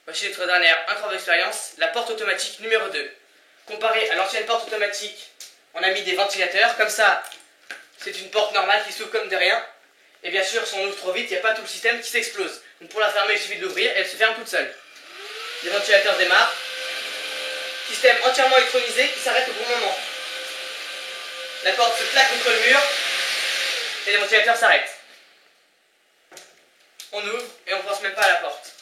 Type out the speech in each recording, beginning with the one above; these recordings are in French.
Voici notre dernière incroyable expérience, la porte automatique numéro 2. Comparé à l'ancienne porte automatique, on a mis des ventilateurs, comme ça c'est une porte normale qui s'ouvre comme de rien. Et bien sûr, si on ouvre trop vite, il n'y a pas tout le système qui s'explose. Donc pour la fermer, il suffit de l'ouvrir et elle se ferme toute seule. Les ventilateurs démarrent. Système entièrement électronisé qui s'arrête au bon moment. La porte se plaque contre le mur et les ventilateurs s'arrêtent. On ouvre et on ne pense même pas à la porte.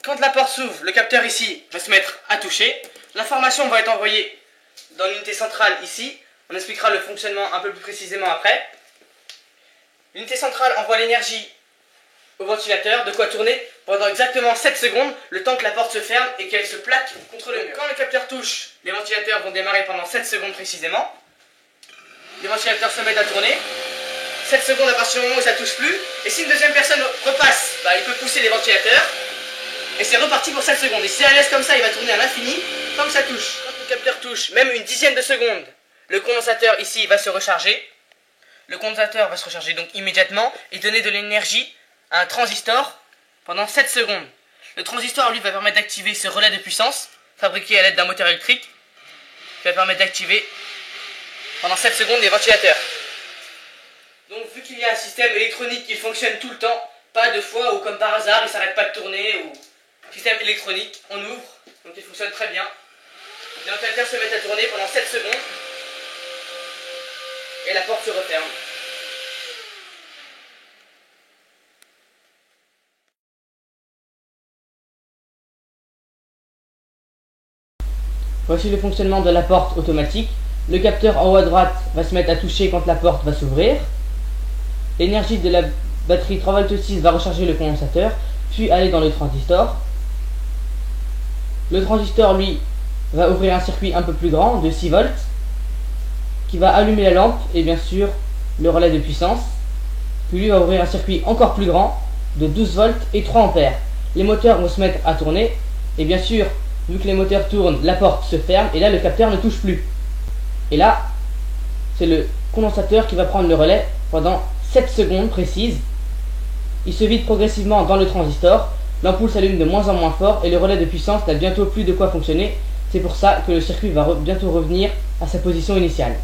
Quand la porte s'ouvre, le capteur ici va se mettre à toucher. L'information va être envoyée dans l'unité centrale ici. On expliquera le fonctionnement un peu plus précisément après. L'unité centrale envoie l'énergie au ventilateur, de quoi tourner pendant exactement 7 secondes, le temps que la porte se ferme et qu'elle se plaque contre le mur. Quand le capteur touche, les ventilateurs vont démarrer pendant 7 secondes précisément. Les ventilateurs se mettent à tourner. 7 secondes à partir du moment où ça ne touche plus. Et si une deuxième personne repasse, il peut pousser les ventilateurs. Et c'est reparti pour 7 secondes. Et si elle laisse comme ça, il va tourner à l'infini, tant que ça touche. Quand le capteur touche, même une dixième de seconde, le condensateur ici va se recharger. Le condensateur va se recharger donc immédiatement et donner de l'énergie à un transistor pendant 7 secondes. Le transistor, lui, va permettre d'activer ce relais de puissance, fabriqué à l'aide d'un moteur électrique, qui va permettre d'activer pendant 7 secondes les ventilateurs. Donc, vu qu'il y a un système électronique qui fonctionne tout le temps, pas de fois où, comme par hasard, il ne s'arrête pas de tourner, ou système électronique, on ouvre, donc il fonctionne très bien. Les ventilateurs se mettent à tourner pendant 7 secondes, et la porte se referme. Voici le fonctionnement de la porte automatique. Le capteur en haut à droite va se mettre à toucher quand la porte va s'ouvrir. L'énergie de la batterie 3,6 V va recharger le condensateur, puis aller dans le transistor. Le transistor, lui, va ouvrir un circuit un peu plus grand de 6 volts, qui va allumer la lampe et bien sûr le relais de puissance. Puis lui va ouvrir un circuit encore plus grand de 12 volts et 3 ampères. Les moteurs vont se mettre à tourner et bien sûr, vu que les moteurs tournent, la porte se ferme et là le capteur ne touche plus. Et là, c'est le condensateur qui va prendre le relais pendant 7 secondes précises. Il se vide progressivement dans le transistor, l'ampoule s'allume de moins en moins fort et le relais de puissance n'a bientôt plus de quoi fonctionner. C'est pour ça que le circuit va bientôt revenir à sa position initiale.